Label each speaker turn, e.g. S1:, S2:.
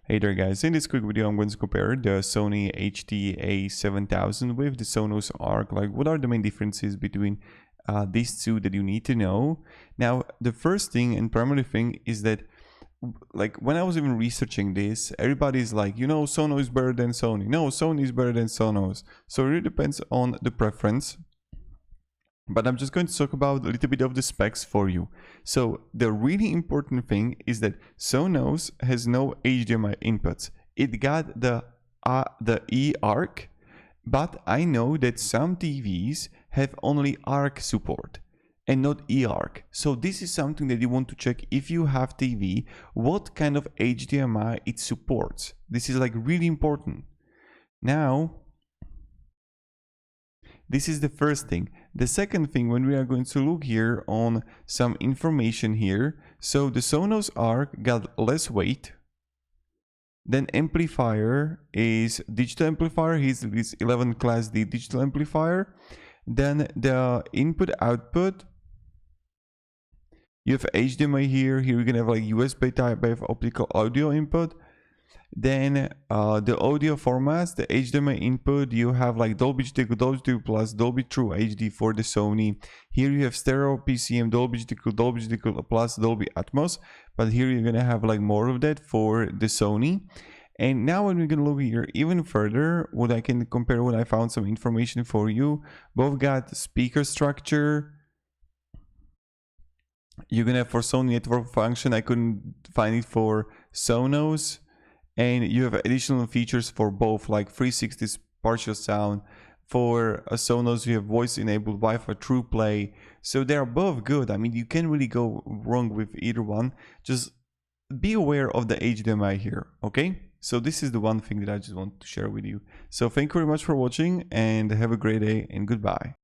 S1: Hey there guys, in this quick video I'm going to compare the Sony HTA7000 with the Sonos Arc. Like, what are the main differences between these two that you need to know? Now, the first thing and primary thing is that, like, when I was even researching this, everybody's like, you know, Sonos is better than Sony. No, Sony is better than Sonos. So it really depends on the preference. But I'm just going to talk about a little bit of the specs for you. So the really important thing is that Sonos has no HDMI inputs. It got the eARC, but I know that some TVs have only ARC support and not eARC. So this is something that you want to check if you have TV, what kind of HDMI it supports. This is like really important. Now, this is the first thing. The second thing, when we are going to look here on some information here, so the Sonos Arc got less weight. Then amplifier is digital amplifier. He's 11 class D digital amplifier. Then the input output, you have HDMI here. Here you're gonna have like USB type of optical audio input. Then the audio formats, the HDMI input, you have like Dolby Digital, Dolby Digital Plus, Dolby True HD for the Sony. Here you have stereo PCM, Dolby Digital Plus, Dolby Atmos. But here you're gonna have like more of that for the Sony. And now when we're gonna look here even further, what I can compare, what I found some information for you. Both got speaker structure. You're gonna have for Sony network function. I couldn't find it for Sonos. And you have additional features for both, like 360 partial sound. For a Sonos, you have voice-enabled Wi-Fi True Play. So they're both good. I mean, you can't really go wrong with either one. Just be aware of the HDMI here, okay? So this is the one thing that I just want to share with you. So thank you very much for watching and have a great day and goodbye.